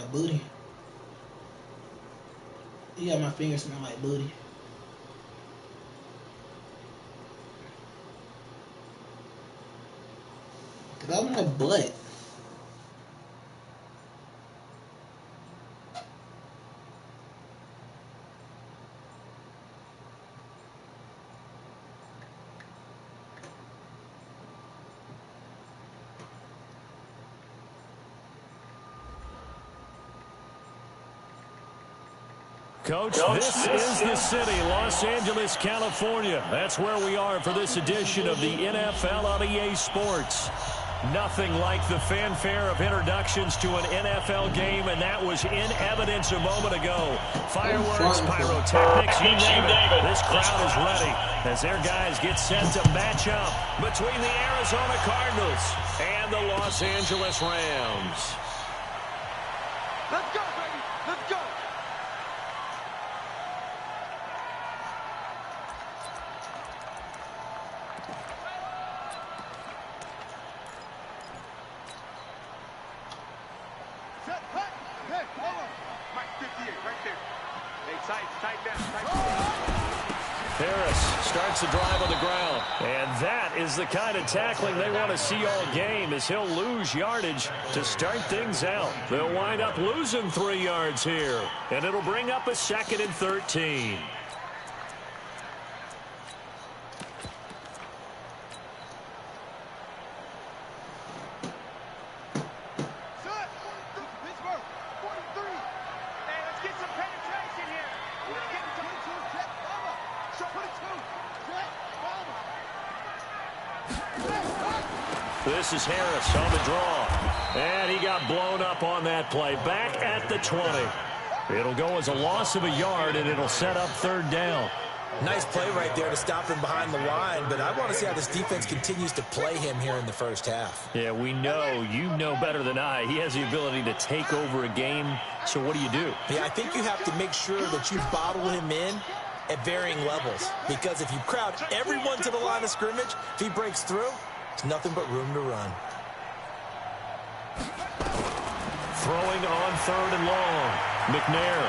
like booty. Yeah, my fingers smell like booty. Cause I want butt. Coach, this is the city, Los Angeles, California. That's where we are for this edition of the NFL on EA Sports. Nothing like the fanfare of introductions to an NFL game, and that was in evidence a moment ago. Fireworks, pyrotechnics, you name it. This crowd is ready as their guys get set to match up between the Arizona Cardinals and the Los Angeles Rams. Let's go, baby. Let's go. Harris starts the drive on the ground. And that is the kind of tackling they want to see all game, as he'll lose yardage to start things out. They'll wind up losing 3 yards here. And it'll bring up a 2nd and 13. This is Harris on the draw. And he got blown up on that play. Back at the 20. It'll go as a loss of a yard, and it'll set up 3rd down. Nice play right there to stop him behind the line, but I want to see how this defense continues to play him here in the first half. Yeah, we know. You know better than I. He has the ability to take over a game, so what do you do? Yeah, I think you have to make sure that you bottle him in at varying levels, because if you crowd everyone to the line of scrimmage, if he breaks through, it's nothing but room to run. Throwing on 3rd and long. McNair.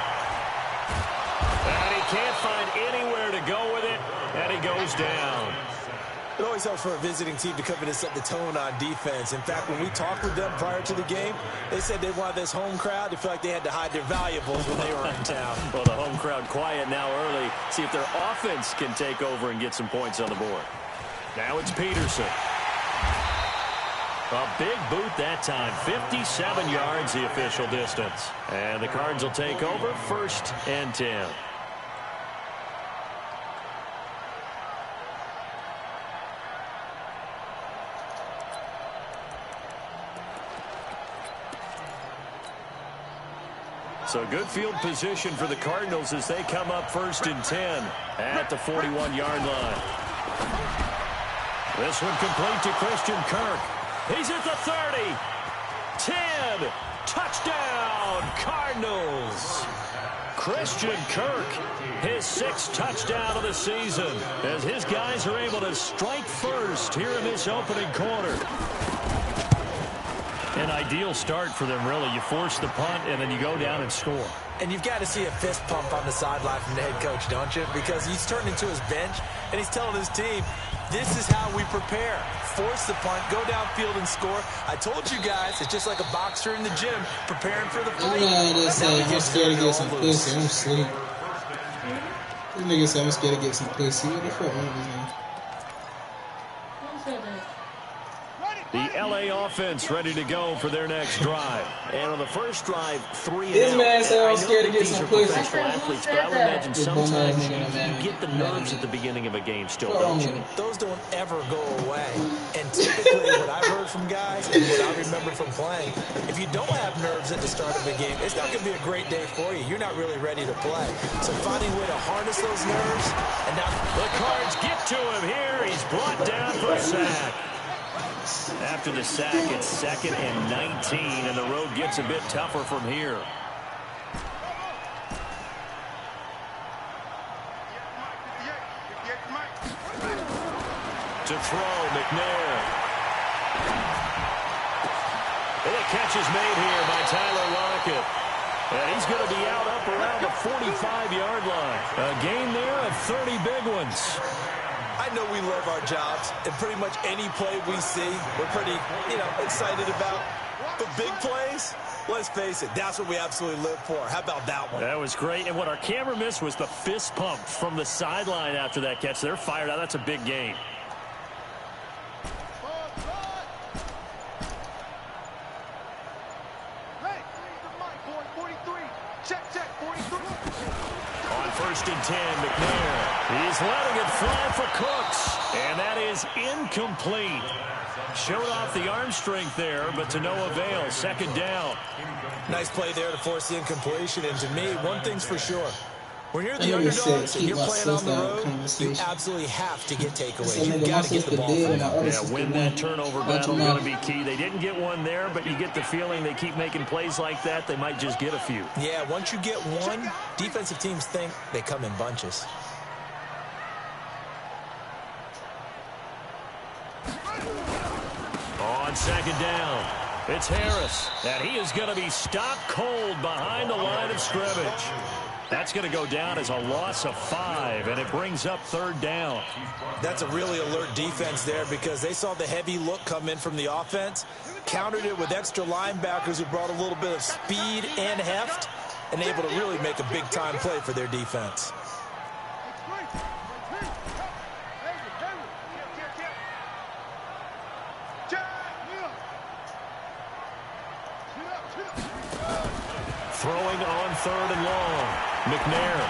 And he can't find anywhere to go with it, and he goes down. It always helps for a visiting team to come in and set the tone on defense. In fact, when we talked with them prior to the game, they said they wanted this home crowd to feel like they had to hide their valuables when they were in town. Well, the home crowd quiet now early. See if their offense can take over and get some points on the board. Now it's Peterson. A big boot that time. 57 yards the official distance. And the Cards will take over 1st and 10. So good field position for the Cardinals as they come up 1st and 10 at the 41-yard line. This one complete to Christian Kirk. He's at the 30. 10. Touchdown, Cardinals. Christian Kirk, his 6th touchdown of the season, as his guys are able to strike first here in this opening quarter. An ideal start for them, really. You force the punt, and then you go down and score. And you've got to see a fist pump on the sideline from the head coach, don't you? Because he's turned into his bench, and he's telling his team, this is how we prepare. Force the punt, go downfield and score. I told you guys, it's just like a boxer in the gym preparing for the fight. I'm scared to get some pussy. I'm asleep. This nigga said I'm scared to get some pussy. What the fuck wrong with him? The LA offense ready to go for their next drive. And on the first drive, 3 and This out. man said I'm scared to get These some are pussy. professional athletes, but I would imagine sometimes you get the nerves at the beginning of a game still, don't you? Those don't ever go away. And typically what I've heard from guys and what I remember from playing, if you don't have nerves at the start of a game, it's not going to be a great day for you. You're not really ready to play. So finding a way to harness those nerves. And now the Cards get to him here. He's brought down for a sack. After the sack, it's 2nd and 19, and the road gets a bit tougher from here. To throw, McNair. And the catch is made here by Tyler Lockett. And he's going to be out up around the 45-yard line. A gain there of 30 big ones. I know we love our jobs, and pretty much any play we see, we're pretty, excited about. But big plays, let's face it, that's what we absolutely live for. How about that one? That was great. And what our camera missed was the fist pump from the sideline after that catch. They're fired out. That's a big gain. On 1st and 10, McNair. He's letting it fly for Cooks. And that is incomplete. Showed off the arm strength there, but to no avail. 2nd down. Nice play there to force the incompletion. And to me, one thing's for sure. When you're the underdogs and you're playing on the road, you absolutely have to get takeaways. You've got to get the ball. Yeah, win that turnover battle is going to be key. They didn't get one there, but you get the feeling they keep making plays like that, they might just get a few. Yeah, once you get one, defensive teams think they come in bunches. On 2nd down, it's Harris, and he is going to be stopped cold behind the line of scrimmage. That's going to go down as a loss of 5, and it brings up 3rd down. That's a really alert defense there because they saw the heavy look come in from the offense, countered it with extra linebackers who brought a little bit of speed and heft, and able to really make a big-time play for their defense. Throwing on 3rd and long. McNair.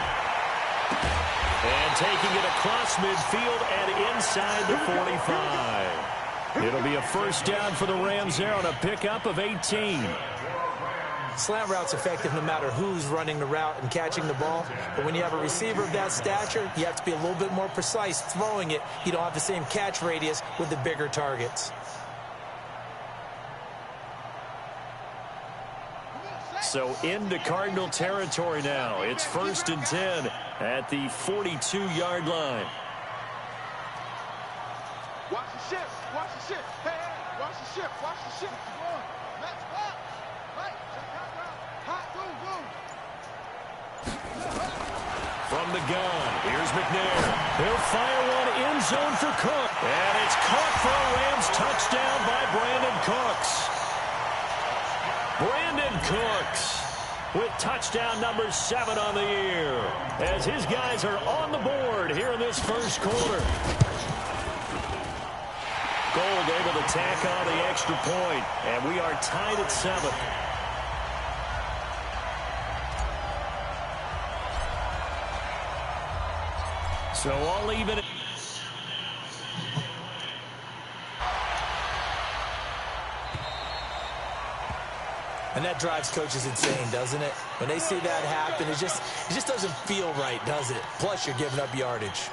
And taking it across midfield and inside the 45. It'll be a 1st down for the Rams there on a pickup of 18. Slant route's effective no matter who's running the route and catching the ball. But when you have a receiver of that stature, you have to be a little bit more precise throwing it. You don't have the same catch radius with the bigger targets. So into Cardinal territory now. It's 1st and 10 at the 42-yard line. Watch the shift. Watch the shift. Hey, hey, watch the shift. Watch the shift. Come on. Let's hot. Right. Hot. Go, go. From the gun, here's McNair. He'll fire one end zone for Cook. And it's caught for a Rams touchdown by Brandon Cooks. Brandon Cooks with touchdown number 7 on the year as his guys are on the board here in this 1st quarter. Gold able to tack on the extra point, and we are tied at 7. So I'll leave it. And that drives coaches insane, doesn't it? When they see that happen, it just doesn't feel right, does it? Plus, you're giving up yardage.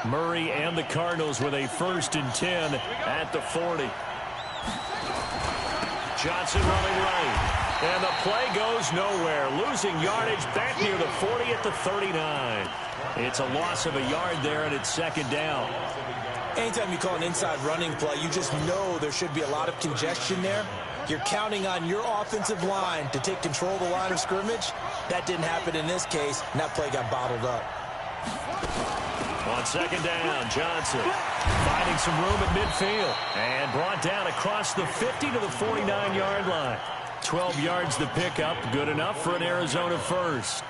Murray and the Cardinals with a 1st and 10 at the 40. Johnson running right. And the play goes nowhere. Losing yardage back near the 40 at the 39. It's a loss of a yard there, and it's 2nd down. Anytime you call an inside running play, you just know there should be a lot of congestion there. You're counting on your offensive line to take control of the line of scrimmage. That didn't happen in this case, and that play got bottled up. On 2nd down, Johnson finding some room at midfield and brought down across the 50 to the 49-yard line. 12 yards the pickup, good enough for an Arizona 1st.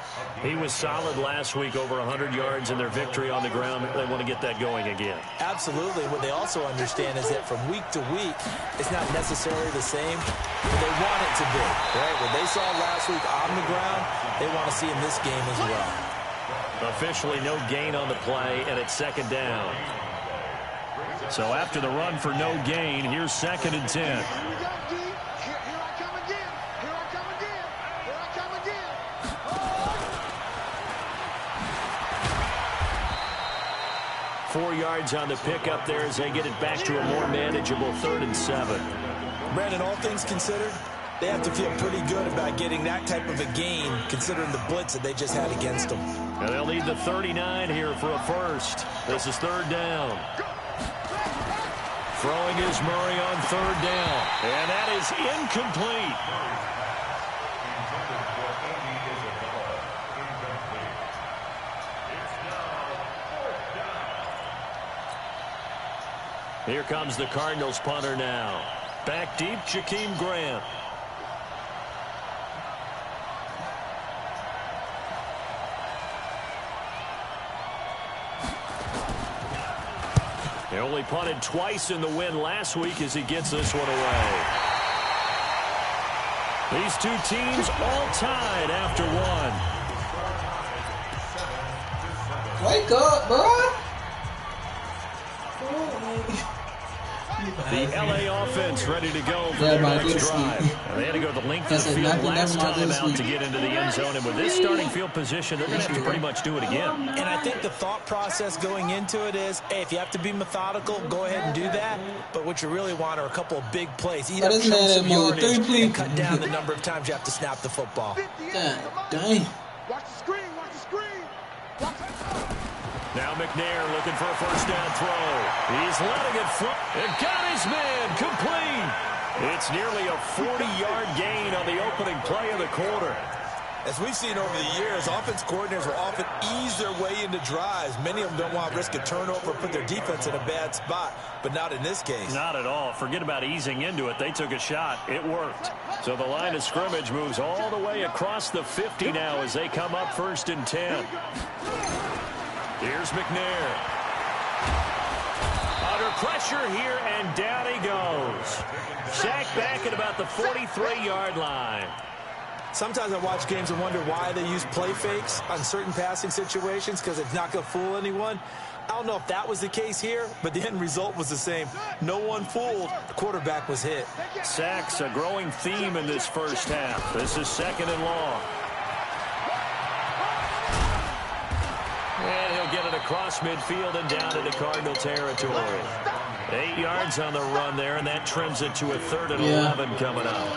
He was solid last week, over 100 yards in their victory on the ground. They want to get that going again. Absolutely. What they also understand is that from week to week, it's not necessarily the same, but they want it to be. Right? What they saw last week on the ground, they want to see in this game as well. Officially no gain on the play, and it's 2nd down. So after the run for no gain, here's 2nd and 10. 4 yards on the pickup there as they get it back to a more manageable 3rd and 7. Brandon, all things considered, they have to feel pretty good about getting that type of a gain considering the blitz that they just had against them. And they'll need the 39 here for a 1st. This is 3rd down. Throwing is Murray on 3rd down. And that is incomplete. Here comes the Cardinals punter now. Back deep, Jakeem Grant. He only punted twice in the win last week as he gets this one away. These two teams all tied after one. Wake up, bro. The LA offense ready to go for their next drive. They had to go the length of the field last time out to get into the end zone. And with this starting field position, they're going to have to pretty much do it again. And I think the thought process going into it is, hey, if you have to be methodical, go ahead and do that. But what you really want are a couple of big plays. Eat up chunks of yardage and cut down the number of times you have to snap the football. God dang. Watch the screen. Watch the screen. Watch it. Now McNair looking for a first down throw. He's letting it fly. And got his man complete. It's nearly a 40-yard gain on the opening play of the quarter. As we've seen over the years, offense coordinators will often ease their way into drives. Many of them don't want to risk a turnover or put their defense in a bad spot, but not in this case. Not at all. Forget about easing into it. They took a shot. It worked. So the line of scrimmage moves all the way across the 50 now as they come up 1st and 10. Here's McNair. Under pressure here, and down he goes. Sacked back at about the 43-yard line. Sometimes I watch games and wonder why they use play fakes on certain passing situations, because it's not going to fool anyone. I don't know if that was the case here, but the end result was the same. No one fooled. The quarterback was hit. Sacks, a growing theme in this first half. This is 2nd and long. And he'll get it across midfield and down into Cardinal territory. 8 yards on the run there, and that trims it to a 3rd and 11 coming up.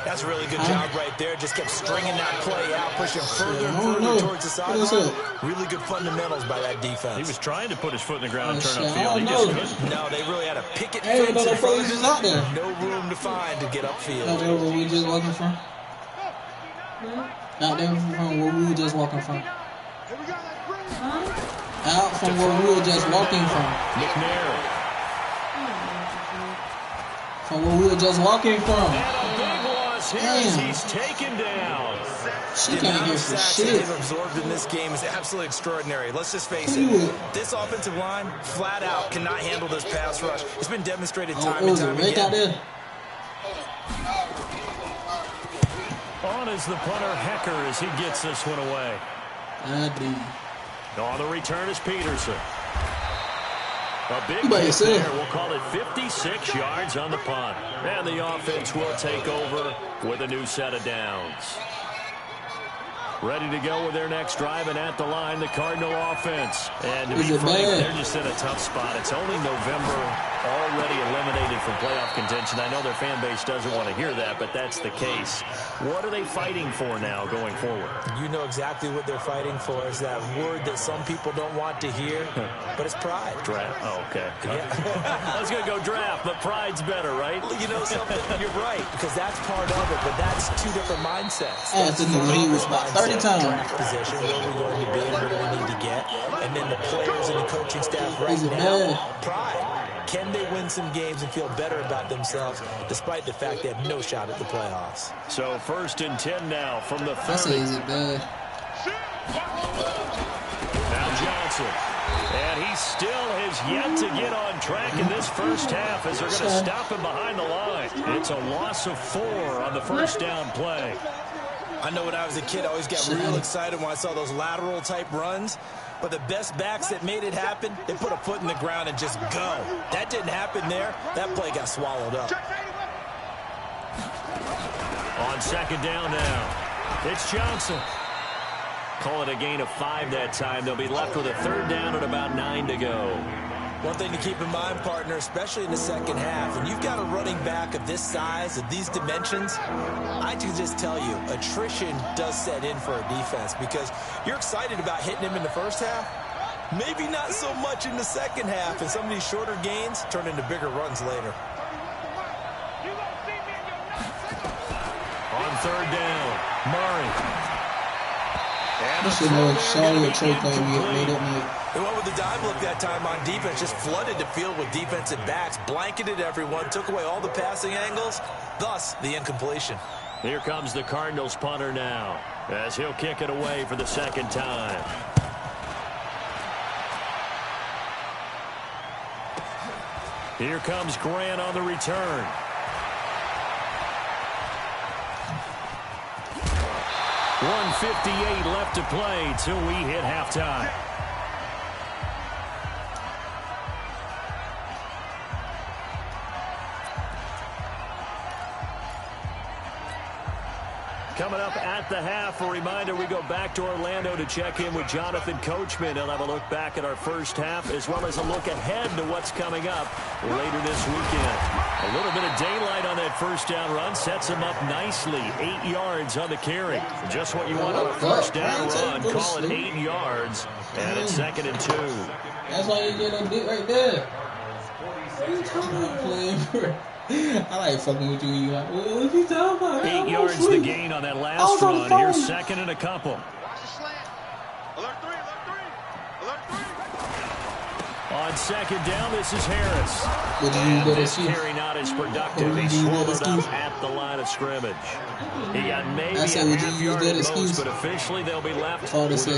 That's a really good job right there. Just kept stringing that play out, pushing further and further towards the sideline. Really good fundamentals by that defense. He was trying to put his foot in the ground and turn upfield. He just couldn't. No, they really had a picket fence in front of out there. No room to find to get upfield. Not there where we just walking from. Not there from where we were just walking from. Out from where we were just walking from. McNair. From where we were just walking from. Damn. He's taken down. She can't get for shit. They've absorbed in this game is absolutely extraordinary. Let's just face it. This offensive line, flat out, cannot handle this pass rush. It's been demonstrated time and time again. Out there. On is the punter, Hecker, as he gets this one away. On the return is Peterson. A big hit there. We'll call it 56 yards on the punt. And the offense will take over with a new set of downs. Ready to go with their next drive, and at the line, the Cardinal offense. And to be frank, they're just in a tough spot. It's only November, already eliminated from playoff contention. I know their fan base doesn't want to hear that, but that's the case. What are they fighting for now going forward? You know exactly what they're fighting for. Is that word that some people don't want to hear, but it's pride. Draft. Oh, okay. Yeah. I was going to go draft, but pride's better, right? You know something? You're right, because that's part of it, but that's two different mindsets. That's he was about 30 times. Draft position, where we're going to be, where we need to get, and then the players and the coaching staff right now, pride. Can they win some games and feel better about themselves, despite the fact they have no shot at the playoffs? So 1st and 10 now from the 30. That's easy, bad. Now Johnson. And he still has yet to get on track in this first half as they're going to stop him behind the line. It's a loss of 4 on the first down play. I know when I was a kid, I always got real excited when I saw those lateral-type runs. But the best backs that made it happen, they put a foot in the ground and just go. That didn't happen there. That play got swallowed up. On 2nd down now, it's Johnson. Call it a gain of 5 that time. They'll be left with a 3rd down and about 9 to go. One thing to keep in mind, partner, especially in the second half, when you've got a running back of this size, of these dimensions, I can just tell you, attrition does set in for a defense because you're excited about hitting him in the first half. Maybe not so much in the second half, and some of these shorter gains turn into bigger runs later. On 3rd down, Murray. This shit know Charlie or Trey Clay get laid up like. They went with the dime look that time on defense, just flooded the field with defensive backs, blanketed everyone, took away all the passing angles, thus the incompletion. Here comes the Cardinals punter now, as he'll kick it away for the second time. Here comes Grant on the return. .158 left to play till we hit halftime. Coming up at the half, a reminder, we go back to Orlando to check in with Jonathan Coachman. He'll have a look back at our first half as well as a look ahead to what's coming up later this weekend. A little bit of daylight on that first down run sets him up nicely. 8 yards on the carry. Just what you want on a first down run. Call it 8 yards, and it's 2nd and 2. That's why you get a beat right there. What are you talking about playing for? I like fucking with you. You like, what you talking about? 8 yards the gain on that last run. Here's 2nd and a couple. Watch the slant. Alert 3, alert 3. Alert 3. On 2nd down, this is Harris. And this carry not as productive. He swallowed up at the line of scrimmage. He got maybe a half yard at most, but officially they'll be left with a 32.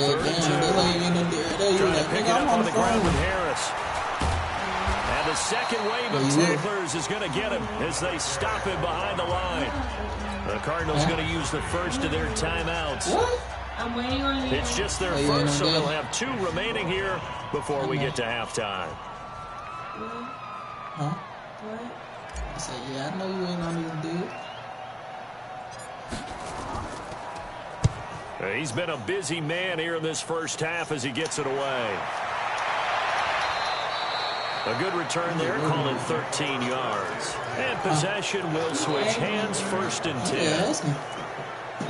Trying to pick it up on the ground with Harris. And the second wave of tacklers is going to get him as they stop him behind the line. The Cardinals going to use the first of their timeouts. What? I'm waiting on you. It's just their first, so they'll have 2 remaining here before we get to halftime. Huh? What? I said, yeah, I know you ain't on this dude. He's been a busy man here in this first half as he gets it away. A good return there, call it 13 yards. And possession will switch hands, 1st and 10.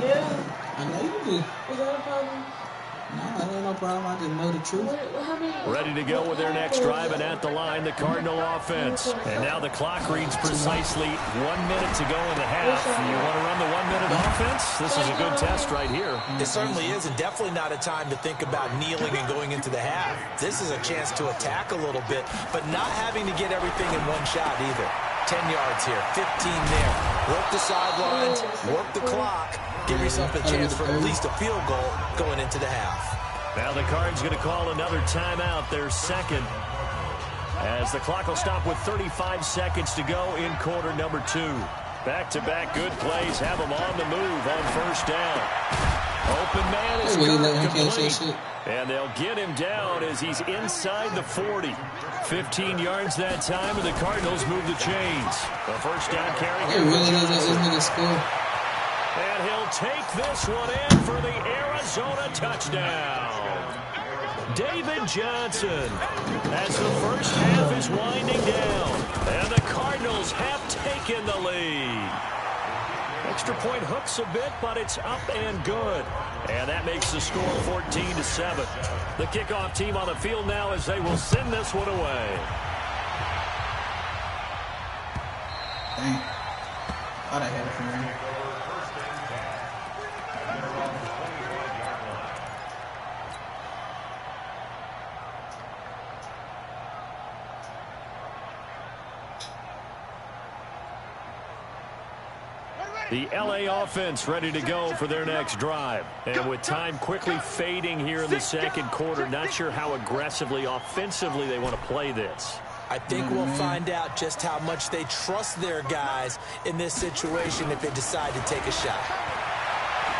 Yeah. I know you do. Is that a problem? No, that ain't no problem. I just know the truth. How many? Ready to go with their next drive, and at the line, the Cardinal offense. And now the clock reads precisely 1 minute to go in the half. You want to run the 1 minute offense? This is a good test right here. It certainly is, and definitely not a time to think about kneeling and going into the half. This is a chance to attack a little bit, but not having to get everything in one shot either. 10 yards here, 15 there. Work the sidelines, work the clock. Give yourself a chance for at least a field goal going into the half. Now the Cards going to call another timeout, their second, as the clock will stop with 35 seconds to go in quarter number 2. Back-to-back good plays have them on the move on first down. Open man is complete, and they'll get him down as he's inside the 40. 15 yards that time, and the Cardinals move the chains. The first down carry here for Johnson. And he'll take this one in for the Arizona touchdown. David Johnson, as the first half is winding down, and the Cardinals have taken the lead. Extra point hooks a bit, but it's up and good. And that makes the score 14-7. The kickoff team on the field now as they will send this one away. Dang. Thought I had it for me. The LA offense ready to go for their next drive. And with time quickly fading here in the second quarter, not sure how aggressively, offensively they want to play this. I think we'll find out just how much they trust their guys in this situation if they decide to take a shot.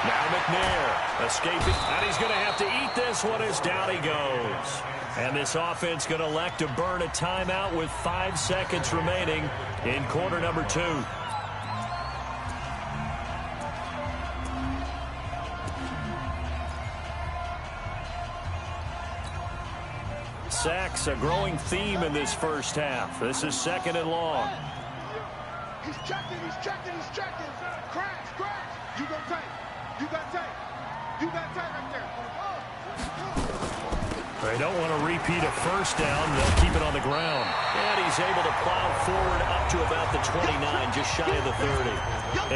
Now McNair escaping, and he's going to have to eat this one as down he goes. And this offense going to elect to burn a timeout with 5 seconds remaining in quarter number 2. Sacks, a growing theme in this first half. This is 2nd and long. He's checking, he's checking, he's checking. Crash, crash. You got tape. You got tape. You got tape right there. They don't want to repeat a first down. They'll keep it on the ground. And he's able to plow forward up to about the 29, just shy of the 30.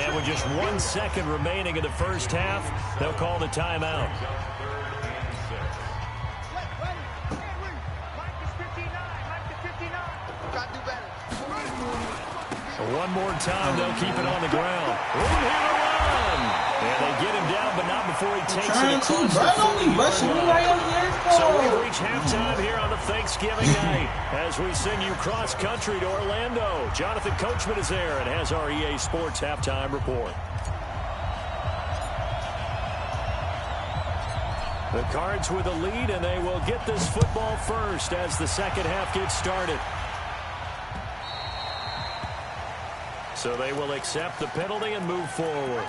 And with just 1 second remaining in the first half, they'll call the timeout. Gotta do better. One more time, they'll keep it on the ground. Room here to run. And they get him down, but not before he takes it across the 40-yard line. So we reach halftime here on a Thanksgiving night as we send you cross-country to Orlando. Jonathan Coachman is there and has our EA Sports halftime report. The Cards with a lead, and they will get this football first as the second half gets started. So they will accept the penalty and move forward.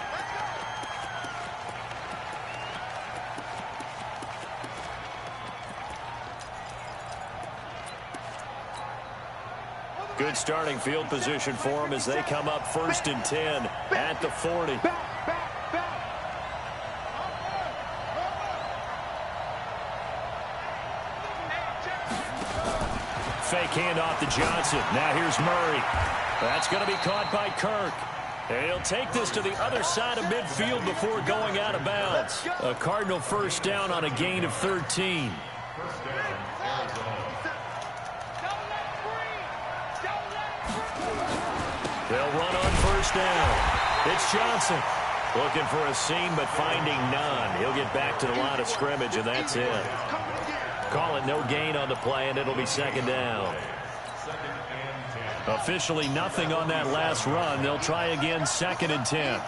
Good starting field position for them as they come up 1st and 10 at the 40. Fake handoff to Johnson. Now here's Murray. That's going to be caught by Kirk. And he'll take this to the other side of midfield before going out of bounds. A Cardinal first down on a gain of 13. They'll run on first down. It's Johnson. Looking for a seam, but finding none. He'll get back to the line of scrimmage, and that's it. Call it no gain on the play, and it'll be second down. Officially nothing on that last run. They'll try again 2nd and 10.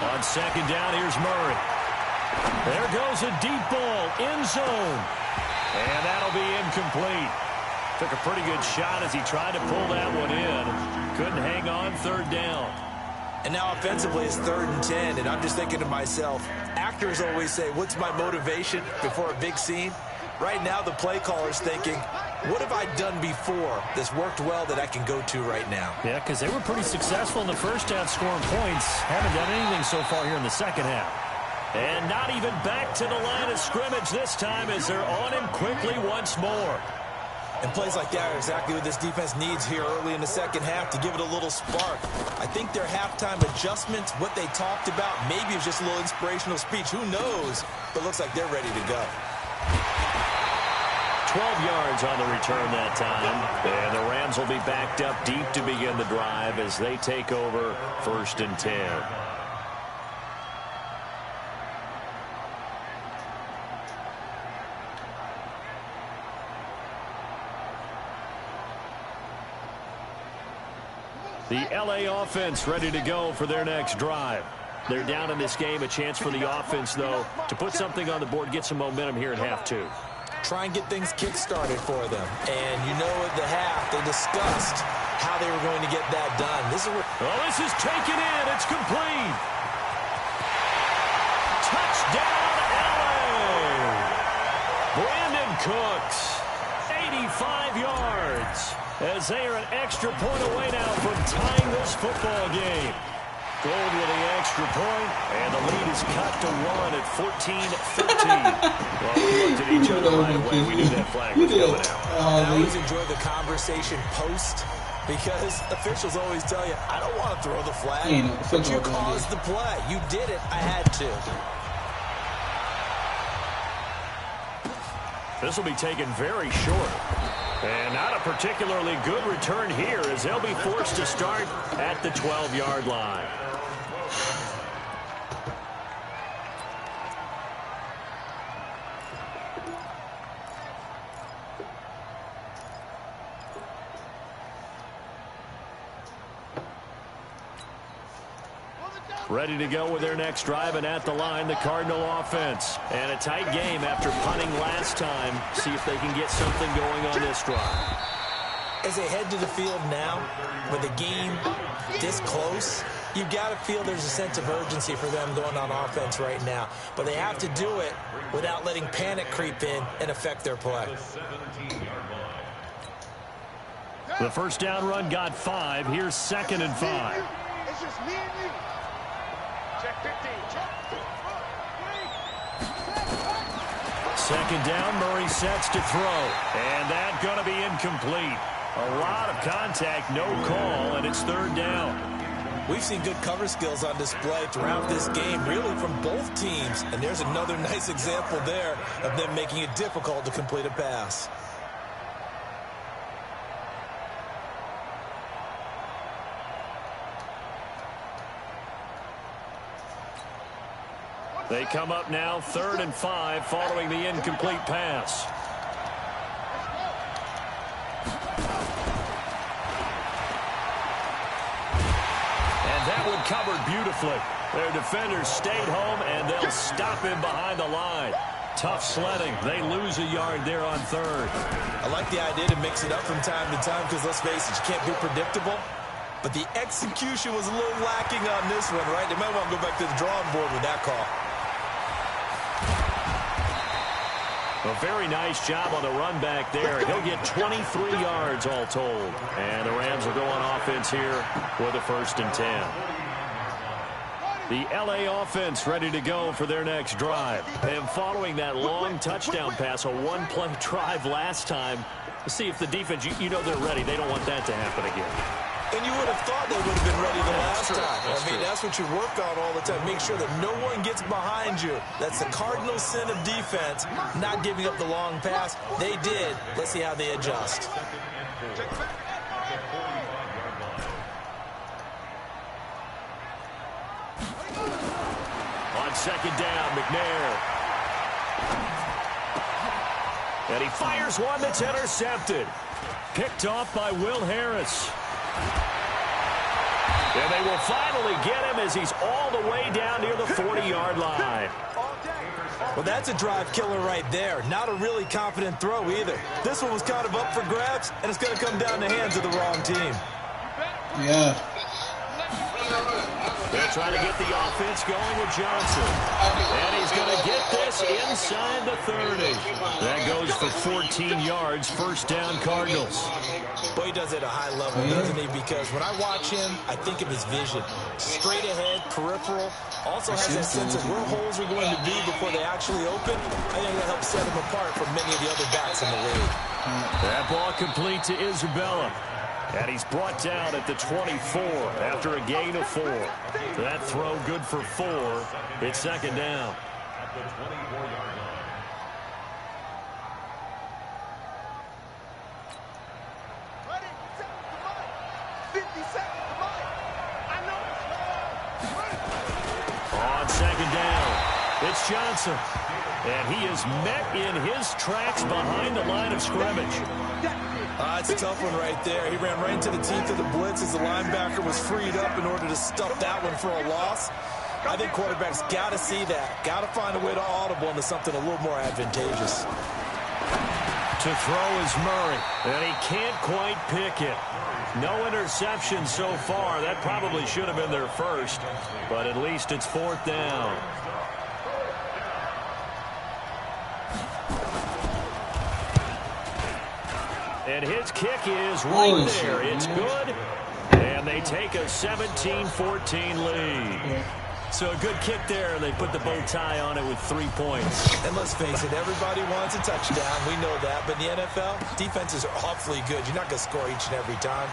On second down, here's Murray. There goes a deep ball, end zone. And that'll be incomplete. Took a pretty good shot as he tried to pull that one in. Couldn't hang on, 3rd down. And now offensively it's 3rd and 10, and I'm just thinking to myself, actors always say, what's my motivation before a big scene? Right now the play caller's thinking, what have I done before that's worked well that I can go to right now? Yeah, because they were pretty successful in the first half scoring points. Haven't done anything so far here in the second half. And not even back to the line of scrimmage this time as they're on him quickly once more. And plays like that are exactly what this defense needs here early in the second half to give it a little spark. I think their halftime adjustments, what they talked about, maybe it was just a little inspirational speech. Who knows? But it looks like they're ready to go. 12 yards on the return that time. And the Rams will be backed up deep to begin the drive as they take over 1st and 10. The LA offense ready to go for their next drive. They're down in this game. A chance for the offense, though, to put something on the board, get some momentum here in half 2. Try and get things kick-started for them. And you know at the half, they discussed how they were going to get that done. This is taken in. It's complete. Touchdown, LA. Brandon Cooks, 85 yards. As they are an extra point away now from tying this football game. Gold with the extra point, and the lead is cut to 1 at 14-13. Well, we looked at each other right away. We knew that flag was coming out. I always enjoy the conversation post because officials always tell you, I don't want to throw the flag, but you caused the play. You did it. I had to. This will be taken very short. And not a particularly good return here as they'll be forced to start at the 12-yard line. Ready to go with their next drive, and at the line, the Cardinal offense. And a tight game after punting last time. See if they can get something going on this drive. As they head to the field now, with the game this close, you've got to feel there's a sense of urgency for them going on offense right now. But they have to do it without letting panic creep in and affect their play. The first down run got 5. Here's 2nd and 5. It's just me and you. Check 15. Second down, Murray sets to throw. And that's going to be incomplete. A lot of contact, no call, and it's 3rd down. We've seen good cover skills on display throughout this game, really from both teams. And there's another nice example there of them making it difficult to complete a pass. They come up now 3rd and 5 following the incomplete pass. And that one covered beautifully. Their defenders stayed home, and they'll stop him behind the line. Tough sledding. They lose a yard there on 3rd. I like the idea to mix it up from time to time because, let's face it, you can't be predictable. But the execution was a little lacking on this one, right? They might want to go back to the drawing board with that call. A very nice job on the run back there. He'll get 23 yards all told. And the Rams are going offense here with a 1st and 10. The L.A. offense ready to go for their next drive. And following that long touchdown pass, a one-play drive last time, see if the defense, you know they're ready. They don't want that to happen again. And you would have thought they would have been ready the last time. That's what you work on all the time. Make sure that no one gets behind you. That's the cardinal sin of defense, not giving up the long pass. They did. Let's see how they adjust. On 2nd down, McNair. And he fires one that's intercepted. Picked off by Will Harris. And they will finally get him as he's all the way down near the 40-yard line. Well, that's a drive killer right there. Not a really confident throw either. This one was kind of up for grabs, and it's going to come down the hands of the wrong team. Yeah. They're trying to get the offense going with Johnson. And he's going to get this inside the 30. That goes for 14 yards. 1st down, Cardinals. Boy, he does it at a high level, doesn't he? Because when I watch him, I think of his vision. Straight ahead, peripheral. Also has that sense of where holes are going to be before they actually open. I think that helps set him apart from many of the other backs in the league. That ball complete to Isabella. And he's brought down at the 24 after a gain of 4. That throw good for 4. It's 2nd down. Ready? 50 seconds to mine. I know. On 2nd down, it's Johnson. And he is met in his tracks behind the line of scrimmage. It's a tough one right there. He ran right into the teeth of the blitz as the linebacker was freed up in order to stuff that one for a loss. I think quarterbacks got to see that. Got to find a way to audible into something a little more advantageous. To throw is Murray, and he can't quite pick it. No interception so far. That probably should have been their first, but at least it's 4th down. And his kick is right there. It's good. And they take a 17-14 lead. So a good kick there. They put the bow tie on it with 3 points. And let's face it, everybody wants a touchdown. We know that. But in the NFL, defenses are awfully good. You're not going to score each and every time.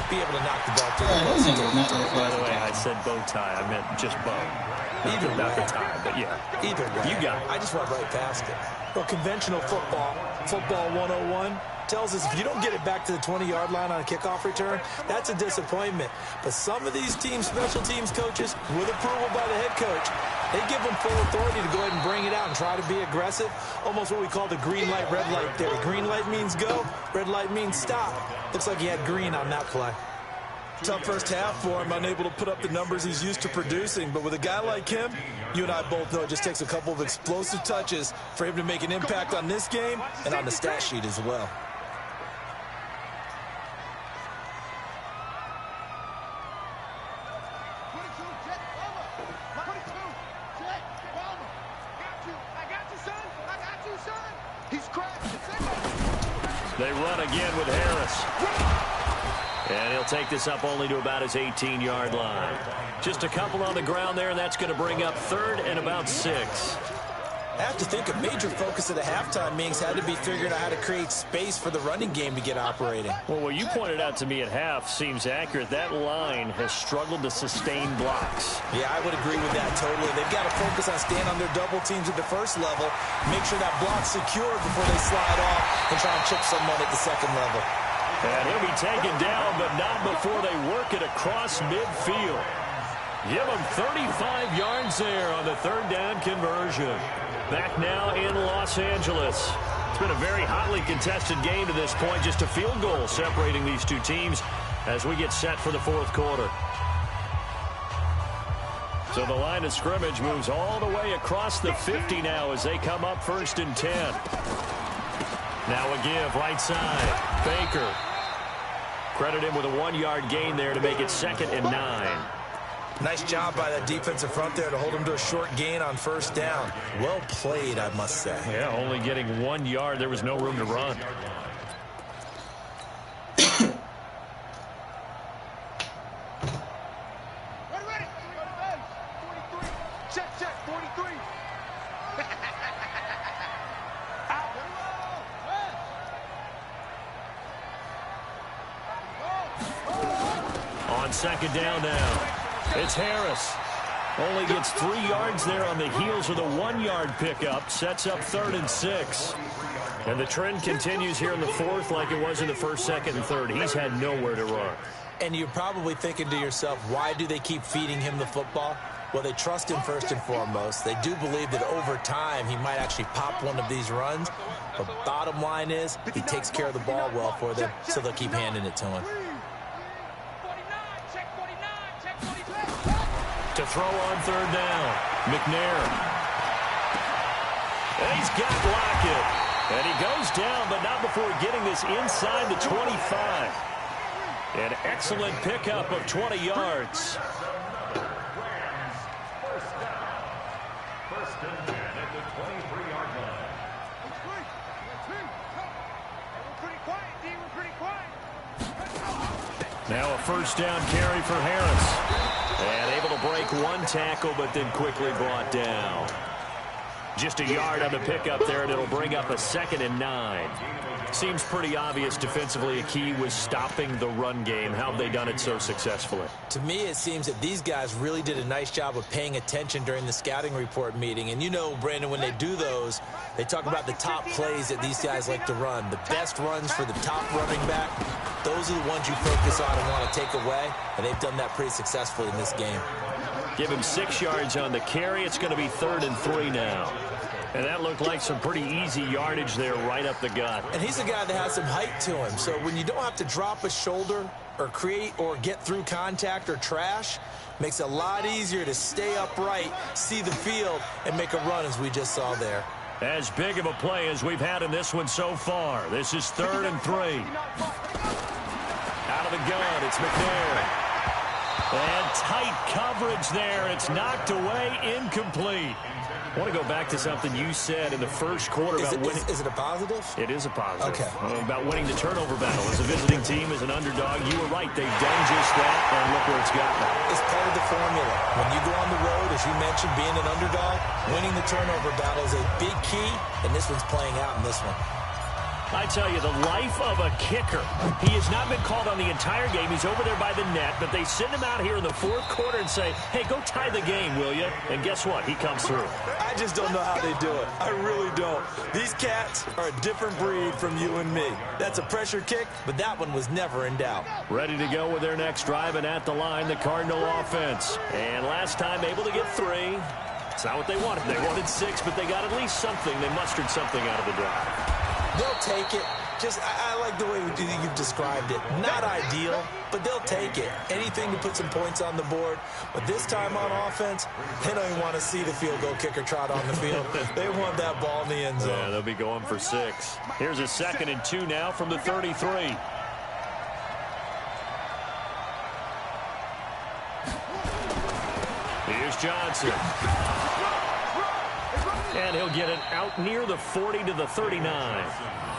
Be able to knock the ball to the post. By the way, I said bow tie. I meant just bow. Either not way. the tie, but yeah. Either way. You got it. I just went right past it. Well, conventional football 101, tells us if you don't get it back to the 20-yard line on a kickoff return, that's a disappointment. But some of these teams, special teams coaches, with approval by the head coach, they give them full authority to go ahead and bring it out and try to be aggressive. Almost what we call the green light, red light theory. Green light means go, red light means stop. Looks like he had green on that play. Tough first half for him, unable to put up the numbers he's used to producing. But with a guy like him, you and I both know it just takes a couple of explosive touches for him to make an impact on this game and on the stat sheet as well. They run again with Harris. And he'll take this up only to about his 18-yard line. Just a couple on the ground there, and that's going to bring up 3rd and about 6. I have to think a major focus of the halftime meetings had to be figuring out how to create space for the running game to get operating. Well, what you pointed out to me at half seems accurate. That line has struggled to sustain blocks. Yeah, I would agree with that totally. They've got to focus on staying on their double teams at the first level, make sure that block's secured before they slide off and try and chip someone at the second level. And he'll be taken down, but not before they work it across midfield. Give them 35 yards there on the third down conversion. Back now in Los Angeles. It's been a very hotly contested game to this point. Just a field goal separating these two teams as we get set for the fourth quarter. So the line of scrimmage moves all the way across the 50 now as they come up 1st and 10. Now a give right side. Baker. Credit him with a 1-yard gain there to make it 2nd and 9. Nice job by that defensive front there to hold him to a short gain on 1st down. Well played, I must say. Yeah, only getting 1 yard. There was no room to run. Ready. 43. Check. 43. On 2nd down now. It's Harris. Only gets 3 yards there on the heels of the 1-yard pickup. Sets up 3rd and 6. And the trend continues here in the 4th like it was in the 1st, 2nd, and 3rd. He's had nowhere to run. And you're probably thinking to yourself, why do they keep feeding him the football? Well, they trust him first and foremost. They do believe that over time he might actually pop one of these runs. But bottom line is he takes care of the ball well for them, so they'll keep handing it to him. To throw on 3rd down, McNair. And he's got Lockett. And he goes down, but not before getting this inside the 25. An excellent pickup of 20 yards. Now a 1st down carry for Harris. And able to break 1 tackle, but then quickly brought down. Just a yard on the pickup there, and it'll bring up a 2nd and 9. Seems pretty obvious defensively a key was stopping the run game. How have they done it so successfully? To me, it seems that these guys really did a nice job of paying attention during the scouting report meeting. And you know, Brandon, when they do those, they talk about the top plays that these guys like to run. The best runs for the top running back, those are the ones you focus on and want to take away. And they've done that pretty successfully in this game. Give him 6 yards on the carry. It's going to be 3rd and 3 now. And that looked like some pretty easy yardage there right up the gut. And he's a guy that has some height to him. So when you don't have to drop a shoulder or create or get through contact or trash, makes it a lot easier to stay upright, see the field, and make a run as we just saw there. As big of a play as we've had in this one so far. This is 3rd and 3. Out of the gun, it's McNair. And tight coverage there. It's knocked away, incomplete. I want to go back to something you said in the first quarter about winning. Is it a positive? It is a positive. Okay. About winning the turnover battle. As a visiting team, as an underdog, you were right. They've done just that, and look where it's gotten them. It's part of the formula. When you go on the road, as you mentioned, being an underdog, winning the turnover battle is a big key, and this one's playing out in this one. I tell you, the life of a kicker. He has not been called on the entire game. He's over there by the net, but they send him out here in the 4th quarter and say, hey, go tie the game, will you? And guess what? He comes through. I just don't know how they do it. I really don't. These cats are a different breed from you and me. That's a pressure kick, but that one was never in doubt. Ready to go with their next drive, and at the line, the Cardinal offense. And last time, able to get 3. It's not what they wanted. They wanted 6, but they got at least something. They mustered something out of the drive. They'll take it. I like the way you've described it. Not ideal, but they'll take it. Anything to put some points on the board. But this time on offense, they don't even want to see the field goal kicker trot on the field. They want that ball in the end zone. Yeah, they'll be going for 6. Here's a 2nd and 2 now from the 33. Here's Johnson. And he'll get it out near the 40 to the 39.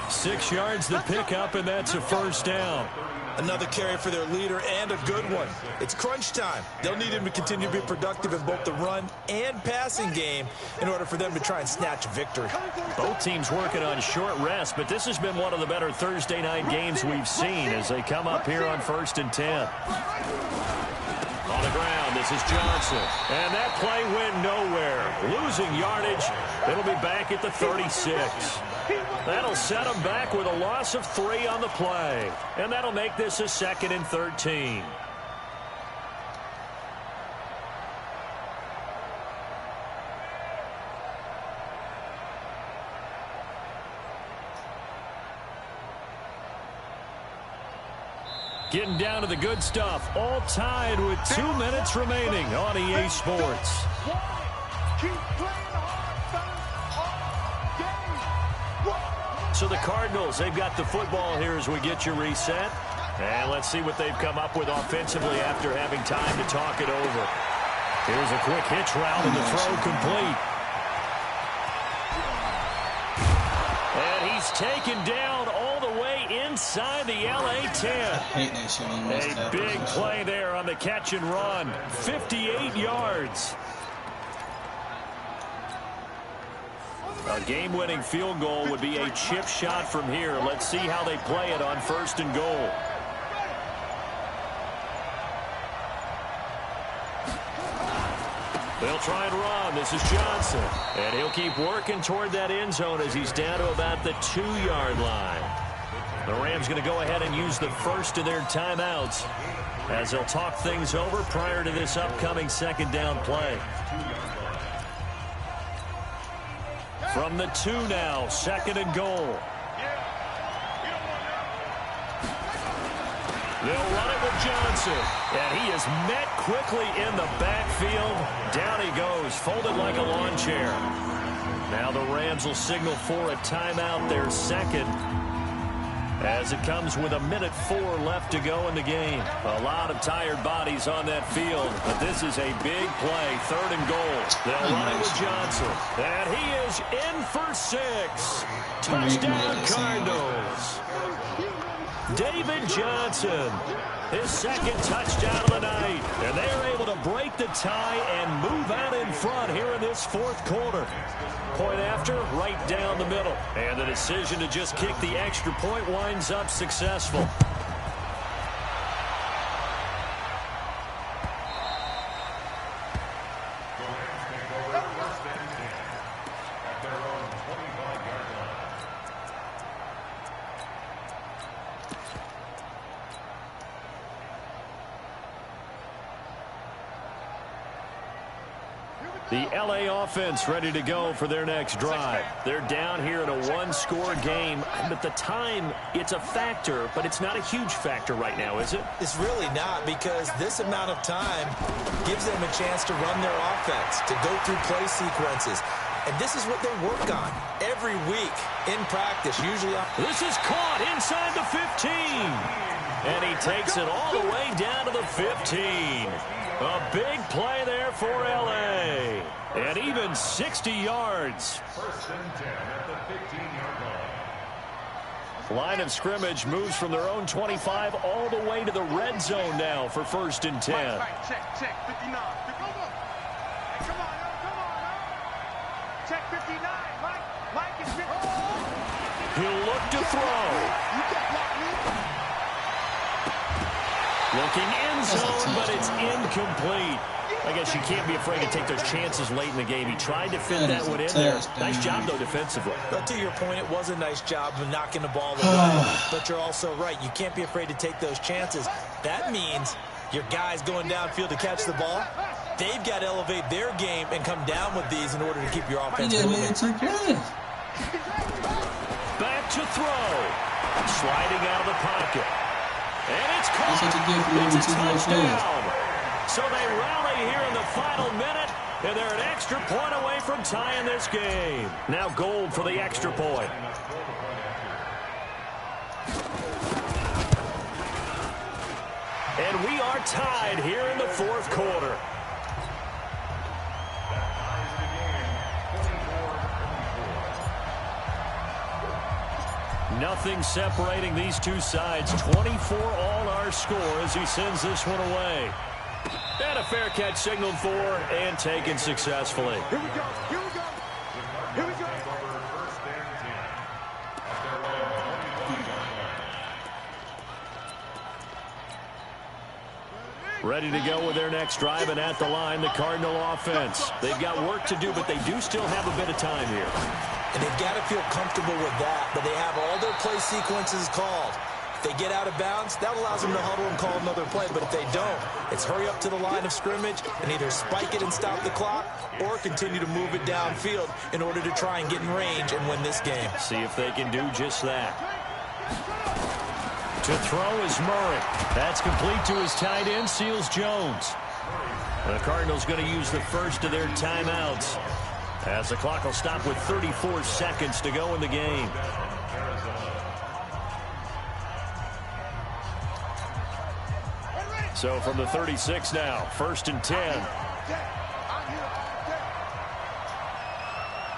6 yards the pickup, and that's a 1st down. Another carry for their leader, and a good one. It's crunch time. They'll need him to continue to be productive in both the run and passing game in order for them to try and snatch a victory. Both teams working on short rest, but this has been one of the better Thursday night games we've seen as they come up here on 1st and 10. On the ground, this is Johnson. And that play went nowhere. Losing yardage. It'll be back at the 36. That'll set them back with a loss of 3 on the play. And that'll make this a 2nd and 13. Getting down to the good stuff. All tied with 2 minutes remaining on EA Sports. So the Cardinals, they've got the football here as we get you reset. And let's see what they've come up with offensively after having time to talk it over. Here's a quick hitch route and the throw complete. And he's taken down all the way inside the LA 10. I hate that shit on this A big play there on the catch and run. 58 yards. A game-winning field goal would be a chip shot from here. Let's see how they play it on 1st and goal. They'll try and run. This is Johnson. And he'll keep working toward that end zone as he's down to about the 2-yard line. The Rams going to go ahead and use the first of their timeouts as they'll talk things over prior to this upcoming 2nd down play. From the 2 now, 2nd and goal. They'll run it with Johnson. And he is met quickly in the backfield. Down he goes, folded like a lawn chair. Now the Rams will signal for a timeout, their 2nd. As it comes with 1:04 left to go in the game. A lot of tired bodies on that field, but this is a big play, 3rd and goal. They'll run it with Johnson. And he is in for 6. Touchdown Cardinals. David Johnson, his 2nd touchdown of the night. And they are able to break the tie and move out in front here in this 4th quarter. Point after, right down the middle. And the decision to just kick the extra point winds up successful. The LA offense ready to go for their next drive. They're down here in a 1-score game, but the time, it's a factor, but it's not a huge factor right now, is it? It's really not, because this amount of time gives them a chance to run their offense, to go through play sequences. And this is what they work on every week in practice, usually. This is caught inside the 15. And he takes it all the way down to the 15. A big play there for L.A. And even 60 yards. 1st and 10 at the 15-yard line. Line of scrimmage moves from their own 25 all the way to the red zone now for 1st and 10. Right, check, 59. Come on. Hey, come on, now. Check 59. Mike is 50. He'll look to throw. Looking end zone, but it's incomplete. I guess you can't be afraid to take those chances late in the game. He tried to fit that one in there. Nice job, though, defensively. But to your point, it was a nice job of knocking the ball away. But you're also right. You can't be afraid to take those chances. That means your guys going downfield to catch the ball, they've got to elevate their game and come down with these in order to keep your offense moving. Back to throw. Sliding out of the pocket. And it's caught. It's a touchdown. So they rally here in the final minute, and they're an extra point away from tying this game. Now Gold for the extra point. And we are tied here in the 4th quarter. Nothing separating these two sides. 24 all our score as he sends this one away. And a fair catch signaled for and taken successfully. Here we go. Here we go. Ready to go with their next drive, and at the line, the Cardinal offense. They've got work to do, but they do still have a bit of time here. And they've got to feel comfortable with that, but they have all their play sequences called. If they get out of bounds, that allows them to huddle and call another play. But if they don't, it's hurry up to the line of scrimmage and either spike it and stop the clock or continue to move it downfield in order to try and get in range and win this game. See if they can do just that. To To throw is Murray. That's complete to his tight end, Seals Jones. The Cardinals going to use the first of their timeouts, as the clock will stop with 34 seconds to go in the game. So from the 36 now, 1st and 10.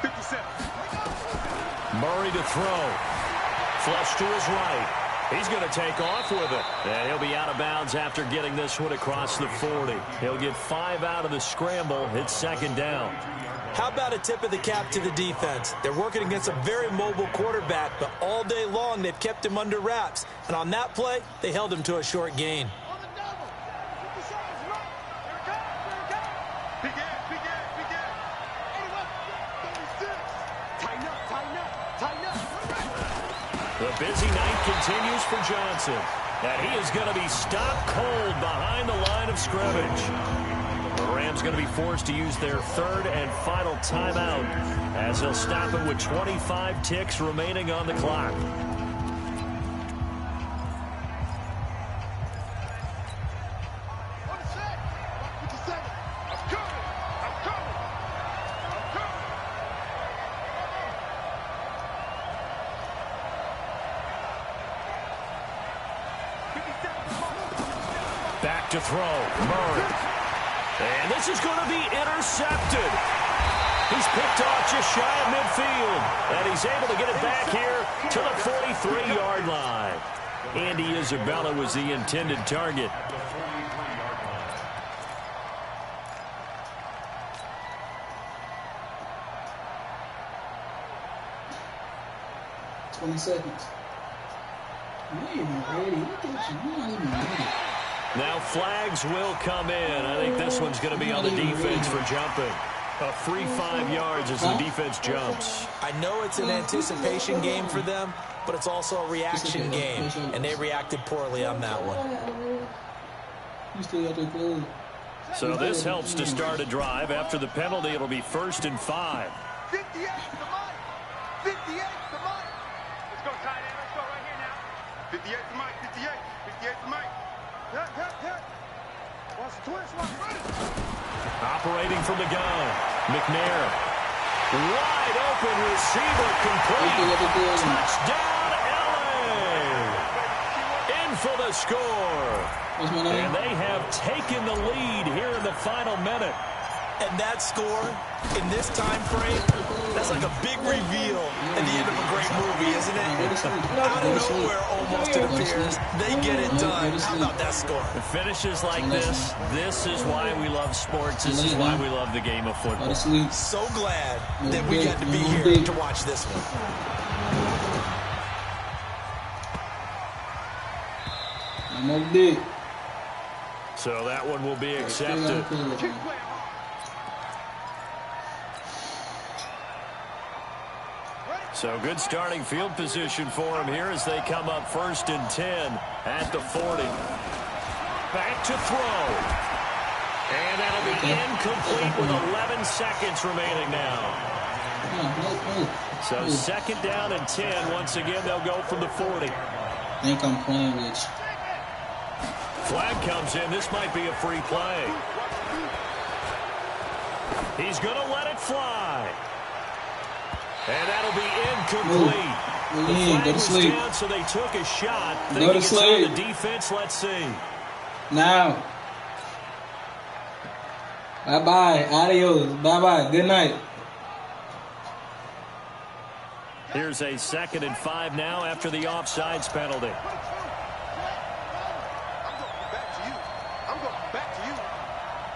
57. Murray to throw. Flush to his right. He's going to take off with it. And he'll be out of bounds after getting this one across the 40. He'll get 5 out of the scramble. It's 2nd down. How about a tip of the cap to the defense? They're working against a very mobile quarterback, but all day long they've kept him under wraps. And on that play, they held him to a short gain. The busy night continues for Johnson. And he is going to be stopped cold behind the line of scrimmage. The Rams going to be forced to use their 3rd and final timeout, as they'll stop it with 25 ticks remaining on the clock. Back to throw, Murray. And this is going to be intercepted. He's picked off just shy of midfield. And he's able to get it back here to the 43-yard line. Andy Isabella was the intended target. Seconds. You ain't even ready. Look at you. You're not even ready. Now flags will come in. I think this one's going to be on the defense for jumping. A free 5 yards as the defense jumps. I know it's an anticipation game for them, but it's also a reaction game, and they reacted poorly on that one. You still got to go. So this helps to start a drive. After the penalty, it'll be 1st and 5. 58 to Mike. 58 to Mike. Let's go, tight end. Let's go right here now. 58 to Mike. 58. 58 to Mike. Hit. Watch the twist. Watch it. Operating from the gun. McNair. Wide open receiver complete. Touchdown, LA. In for the score. And they have taken the lead here in the final minute. And that score, in this time frame, that's like a big reveal at the end of a great movie, isn't it? Out of nowhere, almost, it appears. They get it done. How about that score? The finishes like this is why we love sports. This is why we love the game of football. So glad that we got to be here to watch this one. So that one will be accepted. So good starting field position for him here as they come up 1st and 10 at the 40. Back to throw. And that'll be incomplete with 11 seconds remaining now. So 2nd down and 10. Once again, they'll go from the 40. I think I'm playing with you. Flag comes in. This might be a free play. He's going to let it fly. And that'll be incomplete. The flag was down, so they took a shot. Thinking it's on the defense. Let's see. Now. Bye-bye. Adios. Bye-bye. Good night. Here's a 2nd and 5 now after the offsides penalty. I'm going back to you.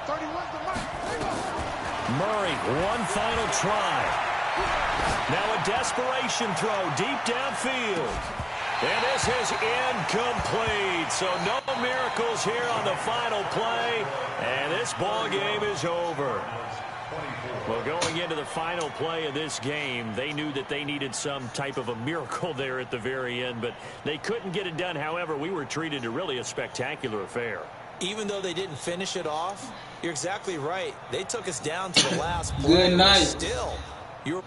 31 to Mike. Murray, one final try. Now a desperation throw deep downfield. And this is incomplete. So no miracles here on the final play. And this ball game is over. Well, going into the final play of this game, they knew that they needed some type of a miracle there at the very end, but they couldn't get it done. However, we were treated to really a spectacular affair. Even though they didn't finish it off, you're exactly right. They took us down to the last play. Good night. Still, you're